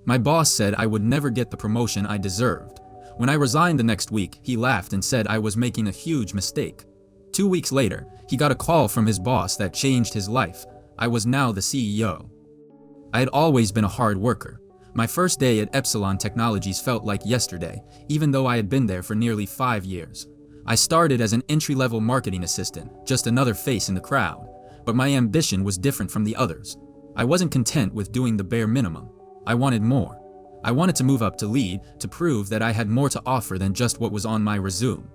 My boss said I would never get the promotion I deserved. When I resigned the next week, he laughed and said I was making a huge mistake. 2 weeks later, he got a call from his boss that changed his life. I was now the CEO. I had always been a hard worker. My first day at Epsilon Technologies felt like yesterday, even though I had been there for nearly 5 years. I started as an entry-level marketing assistant, just another face in the crowd. But my ambition was different from the others. I wasn't content with doing the bare minimum. I wanted more. I wanted to move up to lead, to prove that I had more to offer than just what was on my resume.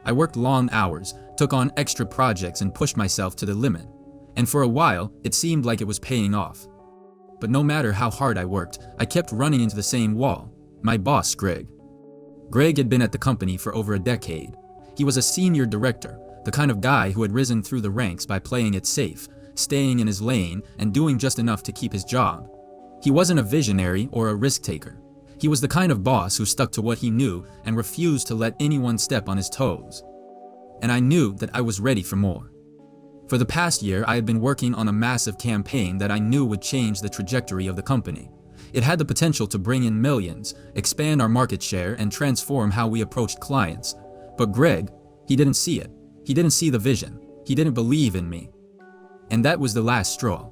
I worked long hours, took on extra projects and pushed myself to the limit. And for a while, it seemed like it was paying off. But no matter how hard I worked, I kept running into the same wall. My boss, Greg. Greg had been at the company for over a decade. He was a senior director, the kind of guy who had risen through the ranks by playing it safe, staying in his lane, and doing just enough to keep his job. He wasn't a visionary or a risk-taker. He was the kind of boss who stuck to what he knew and refused to let anyone step on his toes. And I knew that I was ready for more. For the past year, I had been working on a massive campaign that I knew would change the trajectory of the company. It had the potential to bring in millions, expand our market share, and transform how we approached clients. But Greg, he didn't see it. He didn't see the vision. He didn't believe in me. And that was the last straw.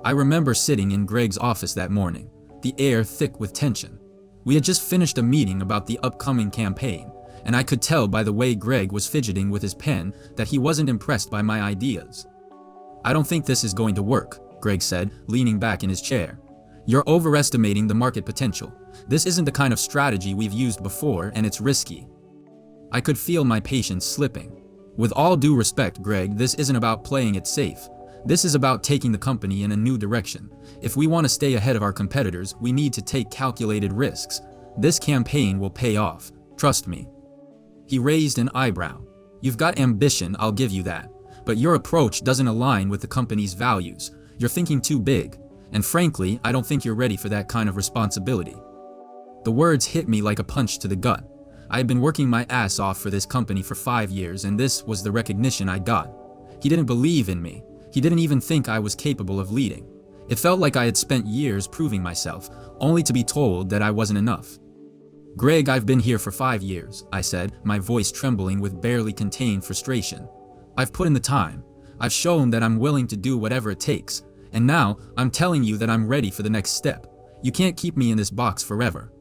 I remember sitting in Greg's office that morning, the air thick with tension. We had just finished a meeting about the upcoming campaign, and I could tell by the way Greg was fidgeting with his pen that he wasn't impressed by my ideas. "I don't think this is going to work," Greg said, leaning back in his chair. "You're overestimating the market potential. This isn't the kind of strategy we've used before, and it's risky." I could feel my patience slipping. "With all due respect, Greg, this isn't about playing it safe. This is about taking the company in a new direction. If we want to stay ahead of our competitors, we need to take calculated risks. This campaign will pay off. Trust me." He raised an eyebrow. "You've got ambition, I'll give you that. But your approach doesn't align with the company's values. You're thinking too big. And frankly, I don't think you're ready for that kind of responsibility." The words hit me like a punch to the gut. I had been working my ass off for this company for 5 years, and this was the recognition I got. He didn't believe in me. He didn't even think I was capable of leading. It felt like I had spent years proving myself, only to be told that I wasn't enough. "Greg, I've been here for 5 years," I said, my voice trembling with barely contained frustration. "I've put in the time. I've shown that I'm willing to do whatever it takes. And now, I'm telling you that I'm ready for the next step. You can't keep me in this box forever."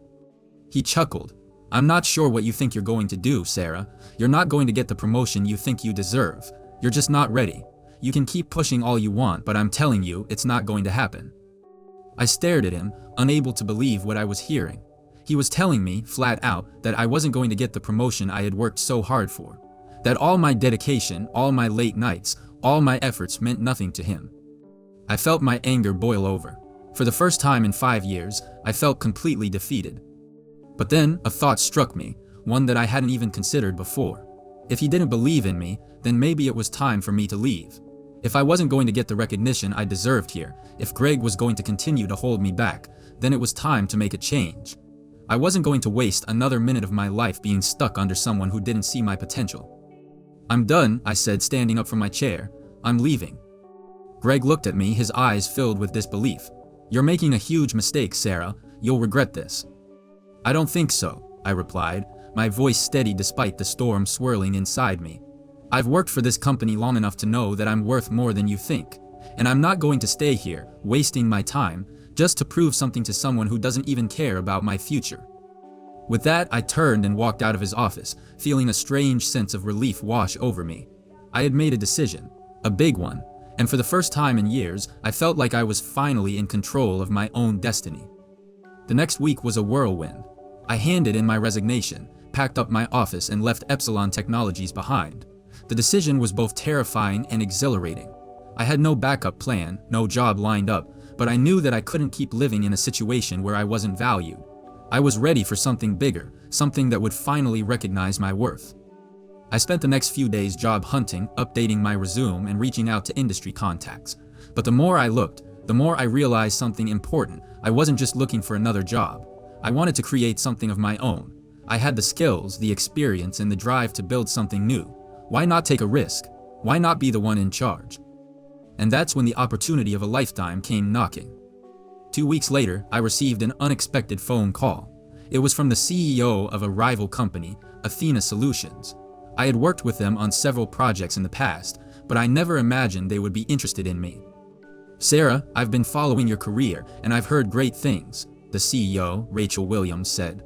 He chuckled. "I'm not sure what you think you're going to do, Sarah. You're not going to get the promotion you think you deserve. You're just not ready. You can keep pushing all you want, but I'm telling you, it's not going to happen." I stared at him, unable to believe what I was hearing. He was telling me, flat out, that I wasn't going to get the promotion I had worked so hard for. That all my dedication, all my late nights, all my efforts meant nothing to him. I felt my anger boil over. For the first time in 5 years, I felt completely defeated. But then, a thought struck me, one that I hadn't even considered before. If he didn't believe in me, then maybe it was time for me to leave. If I wasn't going to get the recognition I deserved here, if Greg was going to continue to hold me back, then it was time to make a change. I wasn't going to waste another minute of my life being stuck under someone who didn't see my potential. "I'm done," I said, standing up from my chair. "I'm leaving." Greg looked at me, his eyes filled with disbelief. "You're making a huge mistake, Sarah. You'll regret this." "I don't think so," I replied, my voice steady despite the storm swirling inside me. "I've worked for this company long enough to know that I'm worth more than you think, and I'm not going to stay here, wasting my time, just to prove something to someone who doesn't even care about my future." With that, I turned and walked out of his office, feeling a strange sense of relief wash over me. I had made a decision, a big one, and for the first time in years, I felt like I was finally in control of my own destiny. The next week was a whirlwind. I handed in my resignation, packed up my office, and left Epsilon Technologies behind. The decision was both terrifying and exhilarating. I had no backup plan, no job lined up, but I knew that I couldn't keep living in a situation where I wasn't valued. I was ready for something bigger, something that would finally recognize my worth. I spent the next few days job hunting, updating my resume, and reaching out to industry contacts. But the more I looked, the more I realized something important. I wasn't just looking for another job. I wanted to create something of my own. I had the skills, the experience, and the drive to build something new. Why not take a risk? Why not be the one in charge? And that's when the opportunity of a lifetime came knocking. 2 weeks later, I received an unexpected phone call. It was from the CEO of a rival company, AITA Solutions. I had worked with them on several projects in the past, but I never imagined they would be interested in me. "Sarah, I've been following your career, and I've heard great things," the CEO, Rachel Williams, said.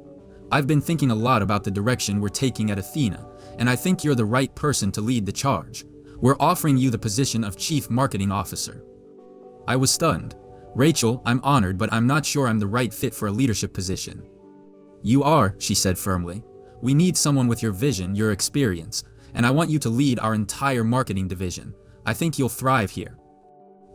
"I've been thinking a lot about the direction we're taking at AITA, and I think you're the right person to lead the charge. We're offering you the position of Chief Marketing Officer." I was stunned. "Rachel, I'm honored, but I'm not sure I'm the right fit for a leadership position." "You are," she said firmly. "We need someone with your vision, your experience, and I want you to lead our entire marketing division. I think you'll thrive here."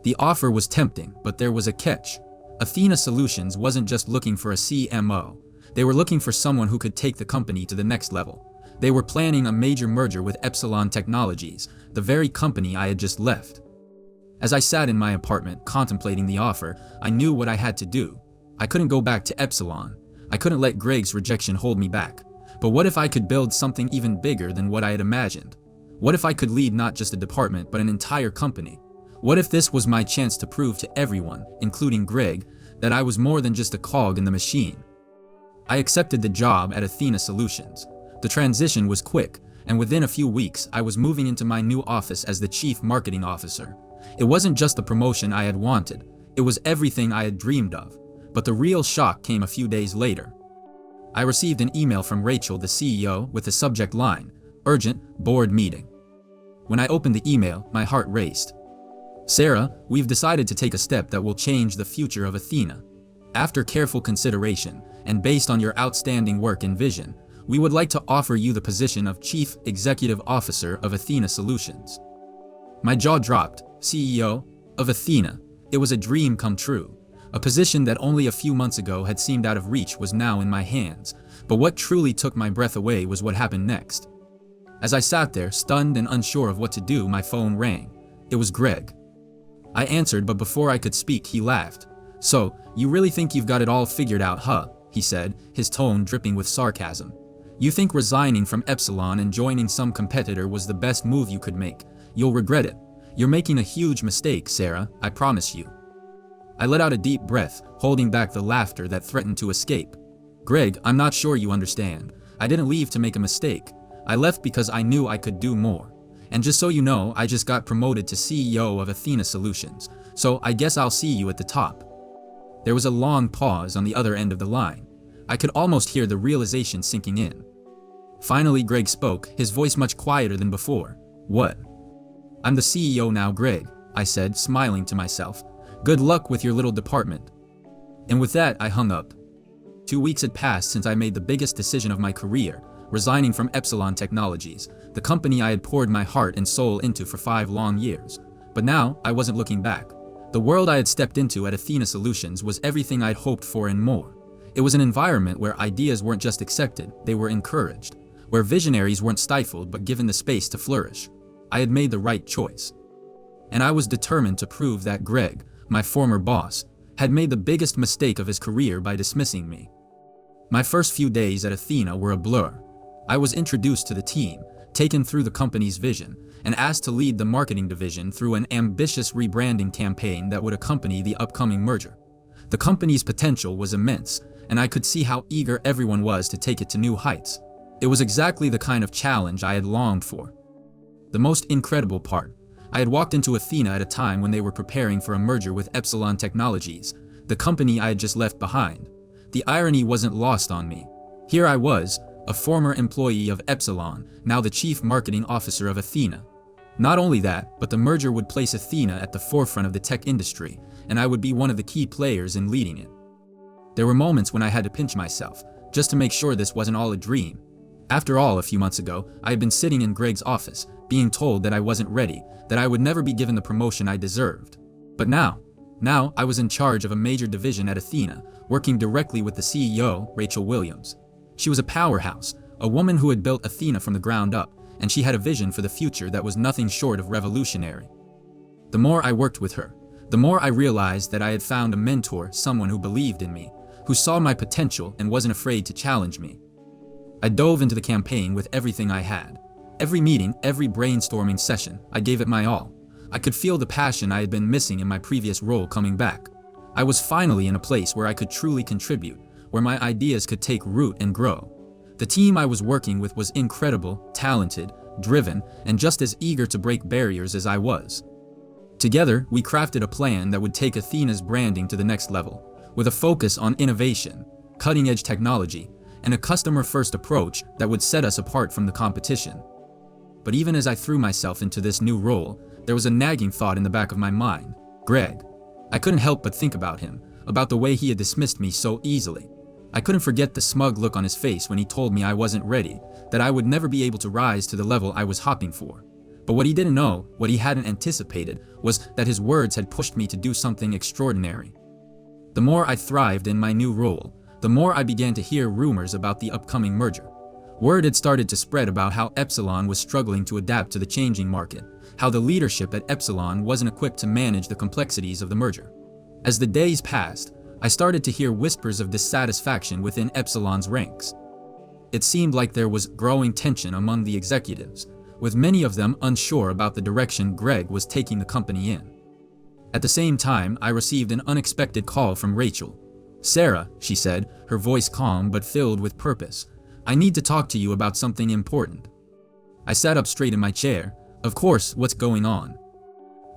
The offer was tempting, but there was a catch. AITA Solutions wasn't just looking for a CMO. They were looking for someone who could take the company to the next level. They were planning a major merger with Epsilon Technologies, the very company I had just left. As I sat in my apartment contemplating the offer, I knew what I had to do. I couldn't go back to Epsilon. I couldn't let Greg's rejection hold me back. But what if I could build something even bigger than what I had imagined? What if I could lead not just a department but an entire company? What if this was my chance to prove to everyone, including Greg, that I was more than just a cog in the machine? I accepted the job at AITA Solutions. The transition was quick, and within a few weeks I was moving into my new office as the Chief Marketing Officer. It wasn't just the promotion I had wanted, it was everything I had dreamed of. But the real shock came a few days later. I received an email from Rachel, the CEO, with the subject line, "Urgent Board Meeting." When I opened the email, my heart raced. "Sarah, we've decided to take a step that will change the future of AITA. After careful consideration, and based on your outstanding work and vision, we would like to offer you the position of Chief Executive Officer of AITA Solutions." My jaw dropped. CEO of AITA. It was a dream come true. A position that only a few months ago had seemed out of reach was now in my hands. But what truly took my breath away was what happened next. As I sat there, stunned and unsure of what to do, my phone rang. It was Greg. I answered, but before I could speak, he laughed. "So, you really think you've got it all figured out, huh?" he said, his tone dripping with sarcasm. "You think resigning from Epsilon and joining some competitor was the best move you could make? You'll regret it. You're making a huge mistake, Sarah, I promise you." I let out a deep breath, holding back the laughter that threatened to escape. "Greg, I'm not sure you understand. I didn't leave to make a mistake. I left because I knew I could do more. And just so you know, I just got promoted to CEO of AITA Solutions, so I guess I'll see you at the top." There was a long pause on the other end of the line. I could almost hear the realization sinking in. Finally, Greg spoke, his voice much quieter than before. "What?" "I'm the CEO now, Greg," I said, smiling to myself. "Good luck with your little department." And with that, I hung up. 2 weeks had passed since I made the biggest decision of my career, resigning from Epsilon Technologies, the company I had poured my heart and soul into for 5 long years. But now, I wasn't looking back. The world I had stepped into at AITA Solutions was everything I'd hoped for and more. It was an environment where ideas weren't just accepted, they were encouraged, where visionaries weren't stifled but given the space to flourish. I had made the right choice. And I was determined to prove that Greg, my former boss, had made the biggest mistake of his career by dismissing me. My first few days at AITA were a blur. I was introduced to the team, taken through the company's vision, and asked to lead the marketing division through an ambitious rebranding campaign that would accompany the upcoming merger. The company's potential was immense, and I could see how eager everyone was to take it to new heights. It was exactly the kind of challenge I had longed for. The most incredible part, I had walked into AITA at a time when they were preparing for a merger with Epsilon Technologies, the company I had just left behind. The irony wasn't lost on me. Here I was, a former employee of Epsilon, now the Chief Marketing Officer of AITA. Not only that, but the merger would place AITA at the forefront of the tech industry, and I would be one of the key players in leading it. There were moments when I had to pinch myself, just to make sure this wasn't all a dream. After all, a few months ago, I had been sitting in Greg's office, being told that I wasn't ready, that I would never be given the promotion I deserved. But now I was in charge of a major division at AITA, working directly with the CEO, Rachel Williams. She was a powerhouse, a woman who had built AITA from the ground up, and she had a vision for the future that was nothing short of revolutionary. The more I worked with her, the more I realized that I had found a mentor, someone who believed in me, who saw my potential and wasn't afraid to challenge me. I dove into the campaign with everything I had. Every meeting, every brainstorming session, I gave it my all. I could feel the passion I had been missing in my previous role coming back. I was finally in a place where I could truly contribute, where my ideas could take root and grow. The team I was working with was incredible, talented, driven, and just as eager to break barriers as I was. Together, we crafted a plan that would take Athena's branding to the next level, with a focus on innovation, cutting-edge technology, and a customer-first approach that would set us apart from the competition. But even as I threw myself into this new role, there was a nagging thought in the back of my mind: Greg. I couldn't help but think about him, about the way he had dismissed me so easily. I couldn't forget the smug look on his face when he told me I wasn't ready, that I would never be able to rise to the level I was hoping for. But what he didn't know, what he hadn't anticipated, was that his words had pushed me to do something extraordinary. The more I thrived in my new role, the more I began to hear rumors about the upcoming merger. Word had started to spread about how Epsilon was struggling to adapt to the changing market, how the leadership at Epsilon wasn't equipped to manage the complexities of the merger. As the days passed, I started to hear whispers of dissatisfaction within Epsilon's ranks. It seemed like there was growing tension among the executives, with many of them unsure about the direction Greg was taking the company in. At the same time, I received an unexpected call from Rachel. "Sarah," she said, her voice calm but filled with purpose, "I need to talk to you about something important." I sat up straight in my chair. "Of course, what's going on?"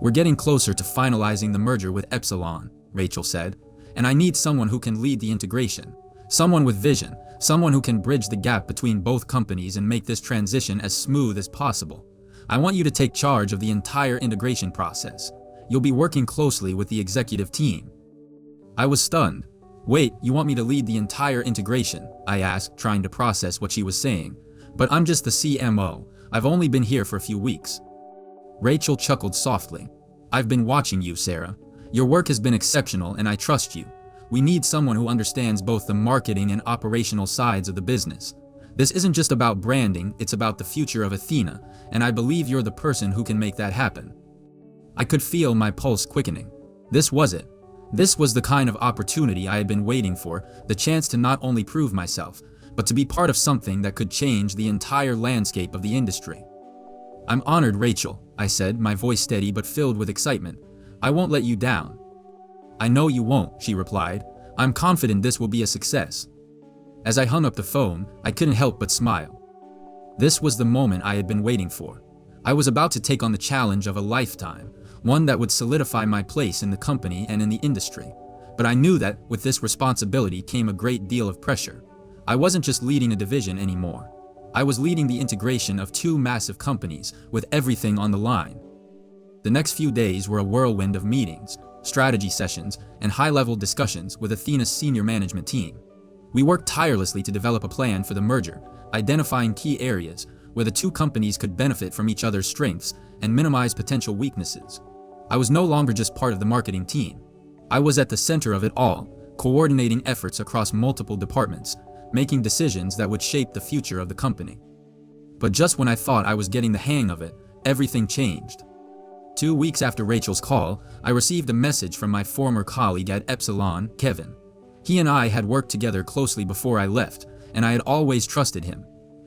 "We're getting closer to finalizing the merger with Epsilon," Rachel said, "and I need someone who can lead the integration. Someone with vision, someone who can bridge the gap between both companies and make this transition as smooth as possible. I want you to take charge of the entire integration process. You'll be working closely with the executive team." I was stunned. "Wait, you want me to lead the entire integration?" I asked, trying to process what she was saying. "But I'm just the CMO. I've only been here for a few weeks." Rachel chuckled softly. "I've been watching you, Sarah. Your work has been exceptional and I trust you. We need someone who understands both the marketing and operational sides of the business. This isn't just about branding, it's about the future of Athena, and I believe you're the person who can make that happen." I could feel my pulse quickening. This was it. This was the kind of opportunity I had been waiting for, the chance to not only prove myself, but to be part of something that could change the entire landscape of the industry. "I'm honored, Rachel," I said, my voice steady but filled with excitement. "I won't let you down." "I know you won't," she replied. "I'm confident this will be a success." As I hung up the phone, I couldn't help but smile. This was the moment I had been waiting for. I was about to take on the challenge of a lifetime, one that would solidify my place in the company and in the industry. But I knew that with this responsibility came a great deal of pressure. I wasn't just leading a division anymore. I was leading the integration of two massive companies, with everything on the line. The next few days were a whirlwind of meetings, strategy sessions, and high-level discussions with Athena's senior management team. We worked tirelessly to develop a plan for the merger, identifying key areas where the two companies could benefit from each other's strengths and minimize potential weaknesses. I was no longer just part of the marketing team. I was at the center of it all, coordinating efforts across multiple departments, making decisions that would shape the future of the company. But just when I thought I was getting the hang of it, everything changed. 2 weeks after Rachel's call, I received a message from my former colleague at Epsilon, Kevin. He and I had worked together closely before I left, and I had always trusted him.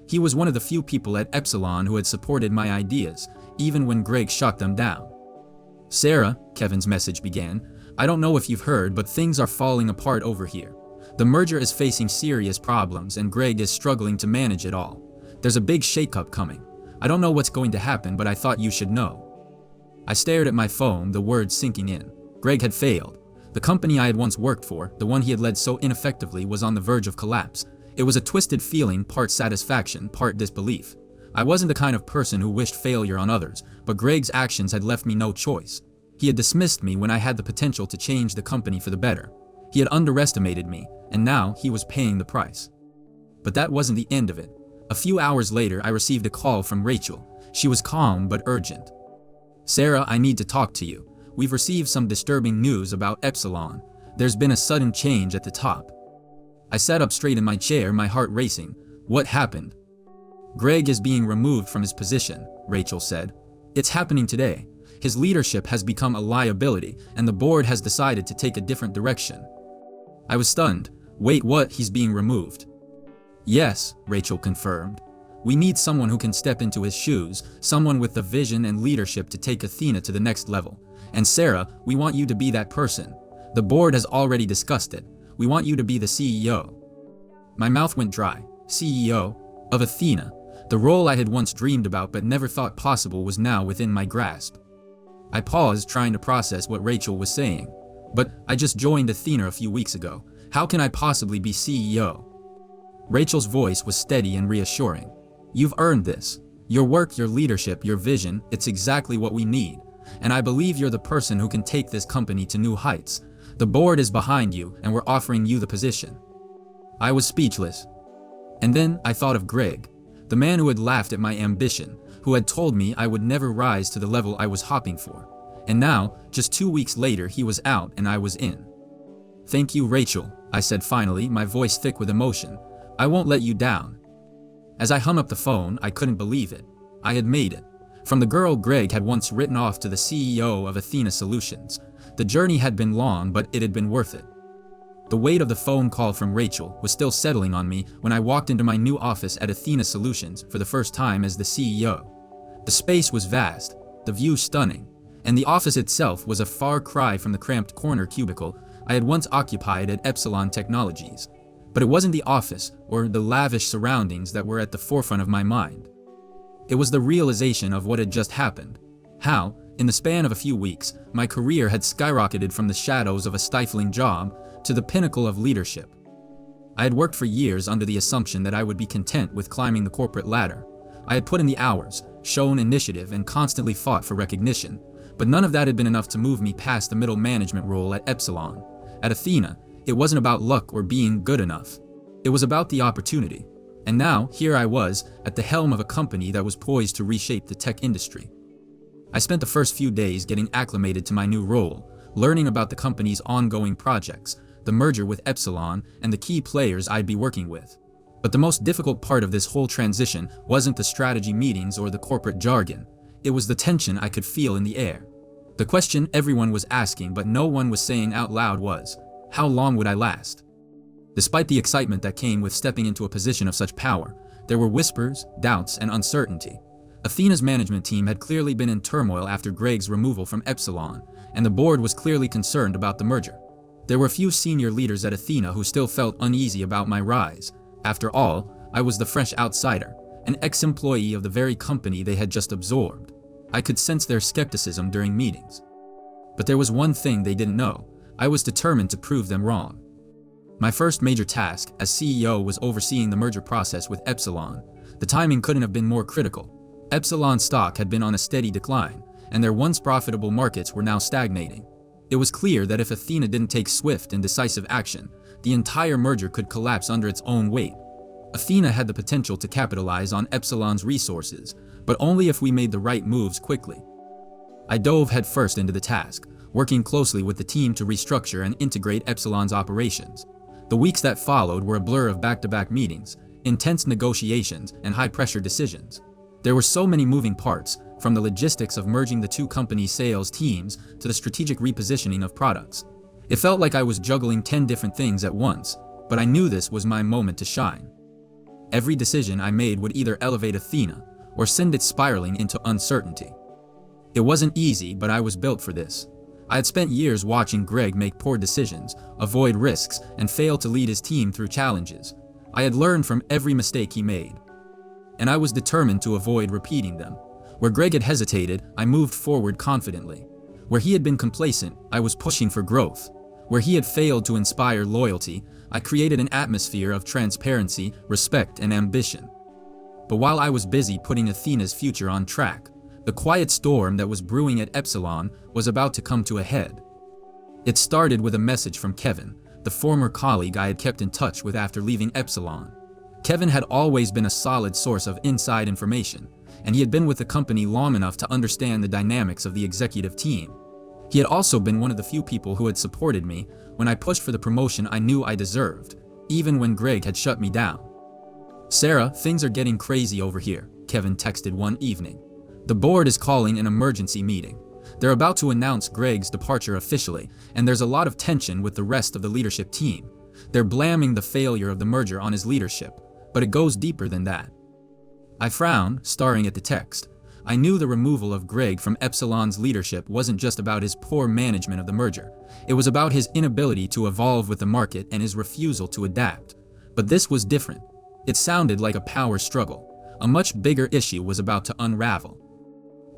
He was one of the few people at Epsilon who had supported my ideas, even when Greg shot them down. "Sarah," Kevin's message began, "I don't know if you've heard, but things are falling apart over here. The merger is facing serious problems and Greg is struggling to manage it all. There's a big shakeup coming. I don't know what's going to happen, but I thought you should know." I stared at my phone, the words sinking in. Greg had failed. The company I had once worked for, the one he had led so ineffectively, was on the verge of collapse. It was a twisted feeling, part satisfaction, part disbelief. I wasn't the kind of person who wished failure on others, but Greg's actions had left me no choice. He had dismissed me when I had the potential to change the company for the better. He had underestimated me, and now he was paying the price. But that wasn't the end of it. A few hours later, I received a call from Rachel. She was calm but urgent. "Sarah, I need to talk to you. We've received some disturbing news about Epsilon. There's been a sudden change at the top." I sat up straight in my chair, my heart racing. "What happened?" "Greg is being removed from his position," Rachel said. "It's happening today. His leadership has become a liability, and the board has decided to take a different direction." I was stunned. "Wait, what? He's being removed?" "Yes," Rachel confirmed. "We need someone who can step into his shoes, someone with the vision and leadership to take Athena to the next level. And Sarah, we want you to be that person. The board has already discussed it. We want you to be the CEO. My mouth went dry. CEO of Athena. The role I had once dreamed about but never thought possible was now within my grasp. I paused, trying to process what Rachel was saying. But I just joined Athena a few weeks ago. How can I possibly be CEO? Rachel's voice was steady and reassuring. You've earned this. Your work, your leadership, your vision, it's exactly what we need. And I believe you're the person who can take this company to new heights. The board is behind you, and we're offering you the position. I was speechless. And then I thought of Greg, the man who had laughed at my ambition, who had told me I would never rise to the level I was hoping for. And now, just 2 weeks later, he was out and I was in. Thank you, Rachel, I said finally, my voice thick with emotion. I won't let you down. As I hung up the phone, I couldn't believe it. I had made it. From the girl Greg had once written off to the CEO of Athena Solutions. The journey had been long, but it had been worth it. The weight of the phone call from Rachel was still settling on me when I walked into my new office at Athena Solutions for the first time as the CEO. The space was vast, the view stunning, and the office itself was a far cry from the cramped corner cubicle I had once occupied at Epsilon Technologies. But it wasn't the office or the lavish surroundings that were at the forefront of my mind. It was the realization of what had just happened. How, in the span of a few weeks, my career had skyrocketed from the shadows of a stifling job to the pinnacle of leadership. I had worked for years under the assumption that I would be content with climbing the corporate ladder. I had put in the hours, shown initiative, and constantly fought for recognition, but none of that had been enough to move me past the middle management role at Epsilon. At Athena, it wasn't about luck or being good enough. It was about the opportunity. And now, here I was, at the helm of a company that was poised to reshape the tech industry. I spent the first few days getting acclimated to my new role, learning about the company's ongoing projects, the merger with Epsilon, and the key players I'd be working with. But the most difficult part of this whole transition wasn't the strategy meetings or the corporate jargon. It was the tension I could feel in the air. The question everyone was asking but no one was saying out loud was, how long would I last? Despite the excitement that came with stepping into a position of such power, there were whispers, doubts, and uncertainty. Athena's management team had clearly been in turmoil after Greg's removal from Epsilon, and the board was clearly concerned about the merger. There were a few senior leaders at Athena who still felt uneasy about my rise. After all, I was the fresh outsider, an ex-employee of the very company they had just absorbed. I could sense their skepticism during meetings. But there was one thing they didn't know. I was determined to prove them wrong. My first major task as CEO was overseeing the merger process with Epsilon. The timing couldn't have been more critical. Epsilon stock had been on a steady decline, and their once profitable markets were now stagnating. It was clear that if Athena didn't take swift and decisive action, the entire merger could collapse under its own weight. Athena had the potential to capitalize on Epsilon's resources, but only if we made the right moves quickly. I dove headfirst into the task, working closely with the team to restructure and integrate Epsilon's operations. The weeks that followed were a blur of back-to-back meetings, intense negotiations, and high-pressure decisions. There were so many moving parts, from the logistics of merging the two companies' sales teams to the strategic repositioning of products. It felt like I was juggling 10 different things at once, but I knew this was my moment to shine. Every decision I made would either elevate Athena or send it spiraling into uncertainty. It wasn't easy, but I was built for this. I had spent years watching Greg make poor decisions, avoid risks, and fail to lead his team through challenges. I had learned from every mistake he made, and I was determined to avoid repeating them. Where Greg had hesitated, I moved forward confidently. Where he had been complacent, I was pushing for growth. Where he had failed to inspire loyalty, I created an atmosphere of transparency, respect, and ambition. But while I was busy putting Athena's future on track, the quiet storm that was brewing at Epsilon was about to come to a head. It started with a message from Kevin, the former colleague I had kept in touch with after leaving Epsilon. Kevin had always been a solid source of inside information, and he had been with the company long enough to understand the dynamics of the executive team. He had also been one of the few people who had supported me when I pushed for the promotion I knew I deserved, even when Greg had shut me down. "Sarah, things are getting crazy over here," Kevin texted one evening. "The board is calling an emergency meeting. They're about to announce Greg's departure officially, and there's a lot of tension with the rest of the leadership team. They're blaming the failure of the merger on his leadership, but it goes deeper than that." I frowned, staring at the text. I knew the removal of Greg from Epsilon's leadership wasn't just about his poor management of the merger. It was about his inability to evolve with the market and his refusal to adapt. But this was different. It sounded like a power struggle. A much bigger issue was about to unravel.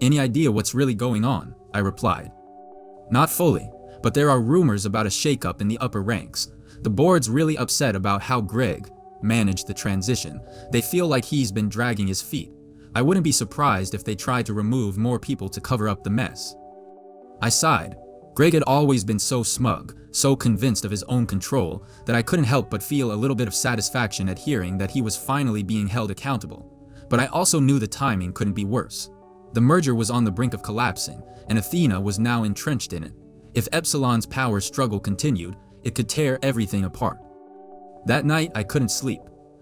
"Any idea what's really going on?" I replied. "Not fully, but there are rumors about a shakeup in the upper ranks. The board's really upset about how Greg managed the transition. They feel like he's been dragging his feet. I wouldn't be surprised if they tried to remove more people to cover up the mess." I sighed. Greg had always been so smug, so convinced of his own control, that I couldn't help but feel a little bit of satisfaction at hearing that he was finally being held accountable. But I also knew the timing couldn't be worse. The merger was on the brink of collapsing, and Athena was now entrenched in it. If Epsilon's power struggle continued, it could tear everything apart. That night, I couldn't sleep.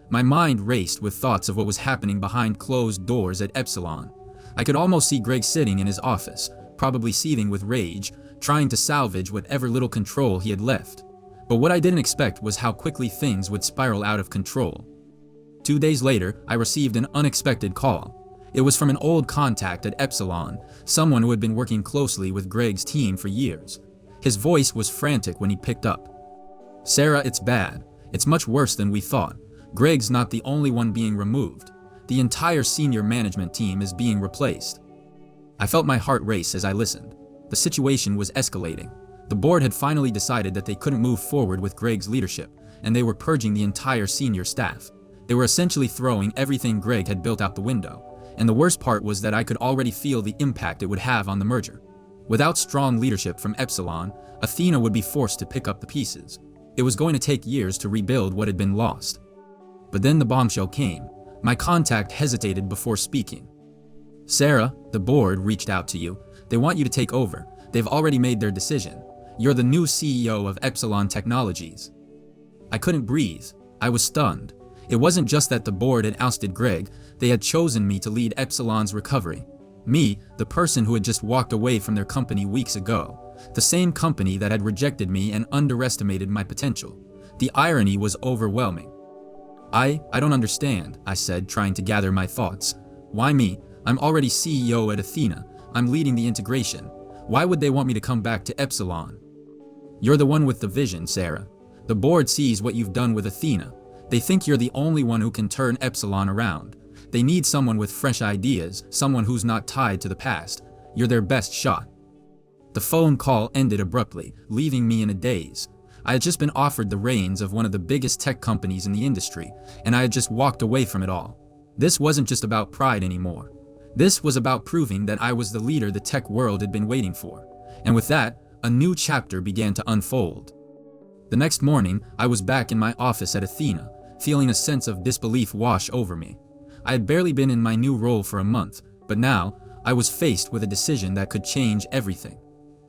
My mind raced with thoughts of what was happening behind closed doors at Epsilon. I could almost see Greg sitting in his office, probably seething with rage, trying to salvage whatever little control he had left. But what I didn't expect was how quickly things would spiral out of control. 2 days later, I received an unexpected call. It was from an old contact at Epsilon, someone who had been working closely with Greg's team for years. His voice was frantic when he picked up. "Sarah, it's bad. It's much worse than we thought. Greg's not the only one being removed. The entire senior management team is being replaced." I felt my heart race as I listened. The situation was escalating. The board had finally decided that they couldn't move forward with Greg's leadership, and they were purging the entire senior staff. They were essentially throwing everything Greg had built out the window. And the worst part was that I could already feel the impact it would have on the merger. Without strong leadership from Epsilon, Athena would be forced to pick up the pieces. It was going to take years to rebuild what had been lost. But then the bombshell came. My contact hesitated before speaking. "Sarah, the board reached out to you. They want you to take over. They've already made their decision. You're the new CEO of Epsilon Technologies." I couldn't breathe. I was stunned. It wasn't just that the board had ousted Greg, they had chosen me to lead Epsilon's recovery. Me, the person who had just walked away from their company weeks ago. The same company that had rejected me and underestimated my potential. The irony was overwhelming. I don't understand," I said, trying to gather my thoughts. "Why me? I'm already CEO at Athena. I'm leading the integration. Why would they want me to come back to Epsilon?" "You're the one with the vision, Sarah. The board sees what you've done with Athena. They think you're the only one who can turn Epsilon around. They need someone with fresh ideas, someone who's not tied to the past. You're their best shot." The phone call ended abruptly, leaving me in a daze. I had just been offered the reins of one of the biggest tech companies in the industry, and I had just walked away from it all. This wasn't just about pride anymore. This was about proving that I was the leader the tech world had been waiting for. And with that, a new chapter began to unfold. The next morning, I was back in my office at Athena, feeling a sense of disbelief wash over me. I had barely been in my new role for a month, but now, I was faced with a decision that could change everything.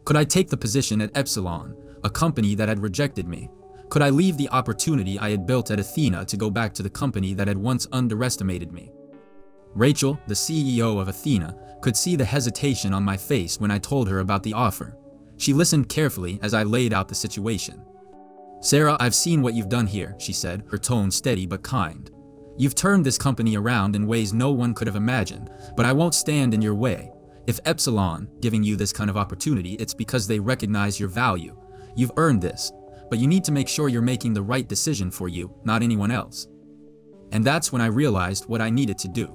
Could I take the position at Epsilon, a company that had rejected me? Could I leave the opportunity I had built at Athena to go back to the company that had once underestimated me? Rachel, the CEO of Athena, could see the hesitation on my face when I told her about the offer. She listened carefully as I laid out the situation. "Sarah, I've seen what you've done here," she said, her tone steady but kind. "You've turned this company around in ways no one could have imagined, but I won't stand in your way. If Epsilon giving you this kind of opportunity, it's because they recognize your value. You've earned this, but you need to make sure you're making the right decision for you, not anyone else." And that's when I realized what I needed to do.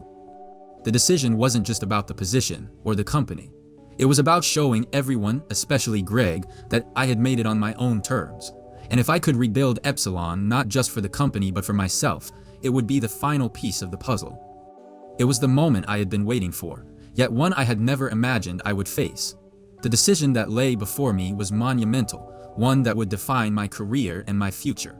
The decision wasn't just about the position or the company. It was about showing everyone, especially Greg, that I had made it on my own terms. And if I could rebuild Epsilon not just for the company but for myself, it would be the final piece of the puzzle. It was the moment I had been waiting for, yet one I had never imagined I would face. The decision that lay before me was monumental, one that would define my career and my future.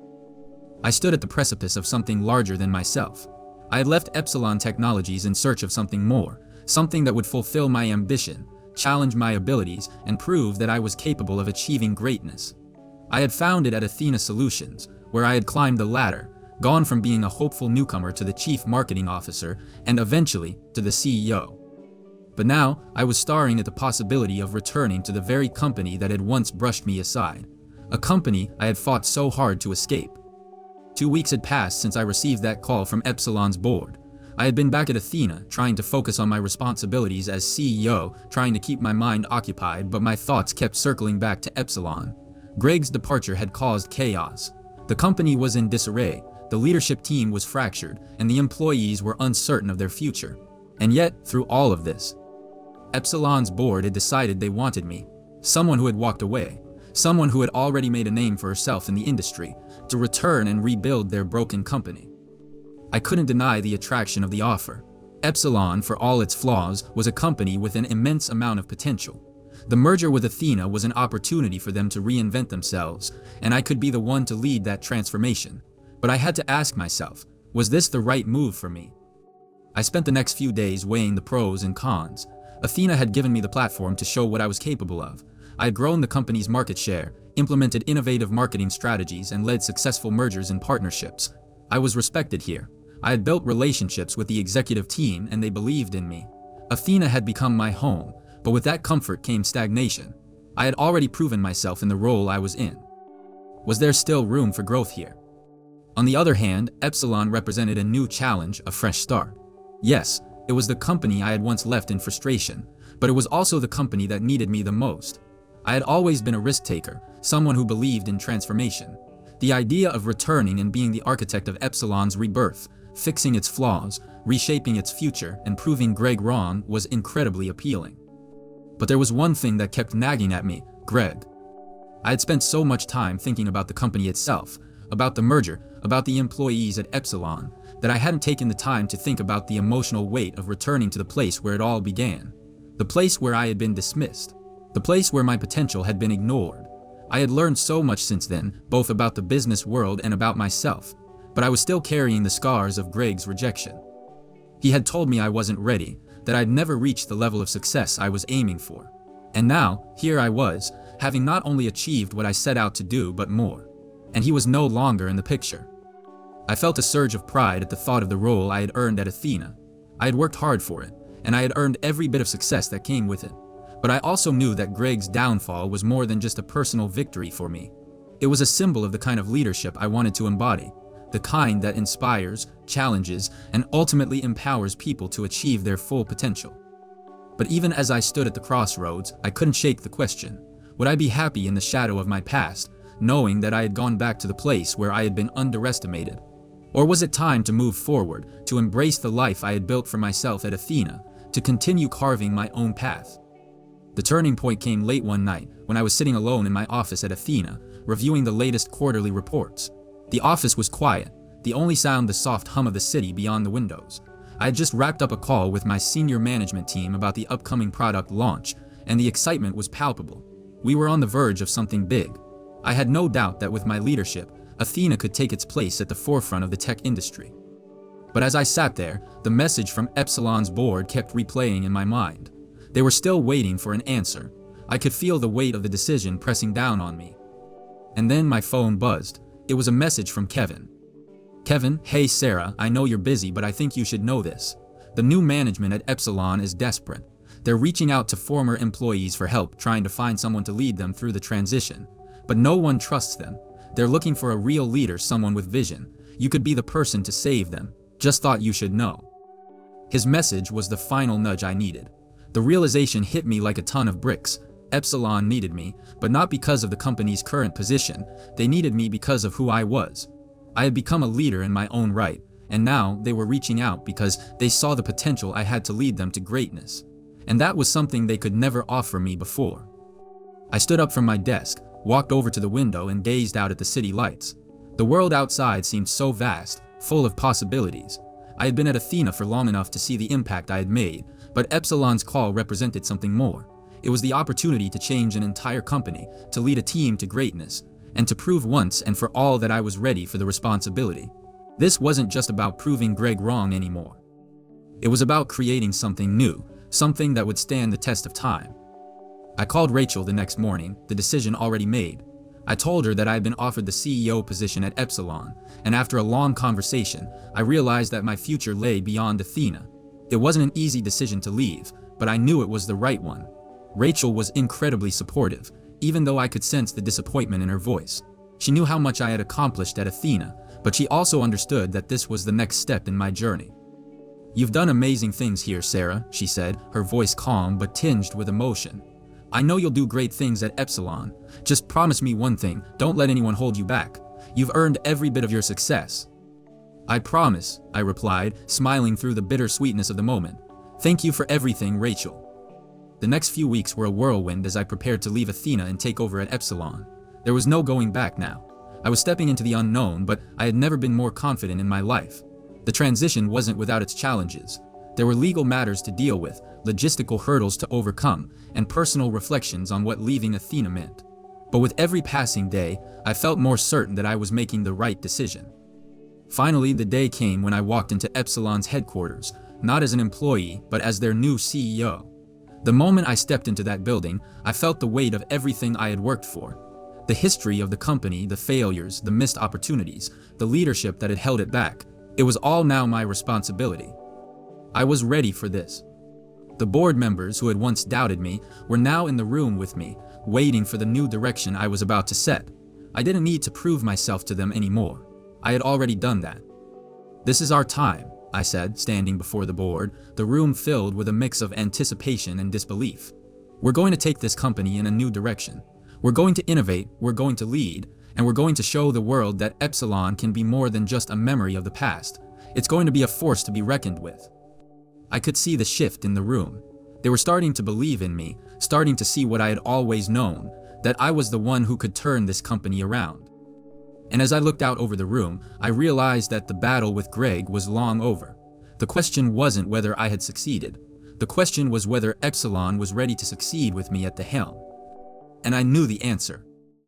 I stood at the precipice of something larger than myself. I had left Epsilon Technologies in search of something more, something that would fulfill my ambition, challenge my abilities, and prove that I was capable of achieving greatness. I had found it at Athena Solutions, where I had climbed the ladder, gone from being a hopeful newcomer to the chief marketing officer, and eventually to the CEO. But now, I was staring at the possibility of returning to the very company that had once brushed me aside, a company I had fought so hard to escape. 2 weeks had passed since I received that call from Epsilon's board. I had been back at Athena, trying to focus on my responsibilities as CEO, trying to keep my mind occupied, but my thoughts kept circling back to Epsilon. Greg's departure had caused chaos. The company was in disarray, the leadership team was fractured, and the employees were uncertain of their future. And yet, through all of this, Epsilon's board had decided they wanted me, someone who had walked away, someone who had already made a name for herself in the industry, to return and rebuild their broken company. I couldn't deny the attraction of the offer. Epsilon, for all its flaws, was a company with an immense amount of potential. The merger with Athena was an opportunity for them to reinvent themselves, and I could be the one to lead that transformation. But I had to ask myself, was this the right move for me? I spent the next few days weighing the pros and cons. Athena had given me the platform to show what I was capable of. I had grown the company's market share, implemented innovative marketing strategies, and led successful mergers and partnerships. I was respected here. I had built relationships with the executive team, and they believed in me. Athena had become my home, but with that comfort came stagnation. I had already proven myself in the role I was in. Was there still room for growth here? On the other hand, Epsilon represented a new challenge, a fresh start. Yes, it was the company I had once left in frustration, but it was also the company that needed me the most. I had always been a risk taker, someone who believed in transformation. The idea of returning and being the architect of Epsilon's rebirth, fixing its flaws, reshaping its future, and proving Greg wrong was incredibly appealing. But there was one thing that kept nagging at me, Greg. I had spent so much time thinking about the company itself, about the merger, about the employees at Epsilon, that I hadn't taken the time to think about the emotional weight of returning to the place where it all began. The place where I had been dismissed. The place where my potential had been ignored. I had learned so much since then, both about the business world and about myself, but I was still carrying the scars of Greg's rejection. He had told me I wasn't ready, that I'd never reached the level of success I was aiming for. And now, here I was, having not only achieved what I set out to do, but more. And he was no longer in the picture. I felt a surge of pride at the thought of the role I had earned at Athena. I had worked hard for it, and I had earned every bit of success that came with it. But I also knew that Greg's downfall was more than just a personal victory for me. It was a symbol of the kind of leadership I wanted to embody, the kind that inspires, challenges, and ultimately empowers people to achieve their full potential. But even as I stood at the crossroads, I couldn't shake the question, would I be happy in the shadow of my past, knowing that I had gone back to the place where I had been underestimated? Or was it time to move forward, to embrace the life I had built for myself at Athena, to continue carving my own path? The turning point came late one night when I was sitting alone in my office at Athena, reviewing the latest quarterly reports. The office was quiet, the only sound the soft hum of the city beyond the windows. I had just wrapped up a call with my senior management team about the upcoming product launch, and the excitement was palpable. We were on the verge of something big. I had no doubt that with my leadership, Athena could take its place at the forefront of the tech industry. But as I sat there, the message from Epsilon's board kept replaying in my mind. They were still waiting for an answer. I could feel the weight of the decision pressing down on me. And then my phone buzzed. It was a message from Kevin. Kevin, hey Sarah, I know you're busy, but I think you should know this. The new management at Epsilon is desperate. They're reaching out to former employees for help, trying to find someone to lead them through the transition. But no one trusts them. They're looking for a real leader, someone with vision. You could be the person to save them. Just thought you should know. His message was the final nudge I needed. The realization hit me like a ton of bricks. Epsilon needed me, but not because of the company's current position. They needed me because of who I was. I had become a leader in my own right, and now they were reaching out because they saw the potential I had to lead them to greatness. And that was something they could never offer me before. I stood up from my desk, walked over to the window, and gazed out at the city lights. The world outside seemed so vast, full of possibilities. I had been at Athena for long enough to see the impact I had made, but Epsilon's call represented something more. It was the opportunity to change an entire company, to lead a team to greatness, and to prove once and for all that I was ready for the responsibility. This wasn't just about proving Greg wrong anymore. It was about creating something new, something that would stand the test of time. I called Rachel the next morning, the decision already made. I told her that I had been offered the CEO position at Epsilon, and after a long conversation, I realized that my future lay beyond Athena. It wasn't an easy decision to leave, but I knew it was the right one. Rachel was incredibly supportive, even though I could sense the disappointment in her voice. She knew how much I had accomplished at Athena, but she also understood that this was the next step in my journey. "You've done amazing things here, Sarah," she said, her voice calm but tinged with emotion. "I know you'll do great things at Epsilon. Just promise me one thing, don't let anyone hold you back. You've earned every bit of your success." "I promise," I replied, smiling through the bitter sweetness of the moment. "Thank you for everything, Rachel." The next few weeks were a whirlwind as I prepared to leave Athena and take over at Epsilon. There was no going back now. I was stepping into the unknown, but I had never been more confident in my life. The transition wasn't without its challenges. There were legal matters to deal with, logistical hurdles to overcome, and personal reflections on what leaving Athena meant. But with every passing day, I felt more certain that I was making the right decision. Finally, the day came when I walked into Epsilon's headquarters, not as an employee, but as their new CEO. The moment I stepped into that building, I felt the weight of everything I had worked for. The history of the company, the failures, the missed opportunities, the leadership that had held it back. It was all now my responsibility. I was ready for this. The board members who had once doubted me were now in the room with me, waiting for the new direction I was about to set. I didn't need to prove myself to them anymore. I had already done that. "This is our time," I said, standing before the board, the room filled with a mix of anticipation and disbelief. "We're going to take this company in a new direction. We're going to innovate, we're going to lead, and we're going to show the world that Epsilon can be more than just a memory of the past. It's going to be a force to be reckoned with." I could see the shift in the room. They were starting to believe in me, starting to see what I had always known, that I was the one who could turn this company around. And as I looked out over the room, I realized that the battle with Greg was long over. The question wasn't whether I had succeeded. The question was whether Epsilon was ready to succeed with me at the helm. And I knew the answer.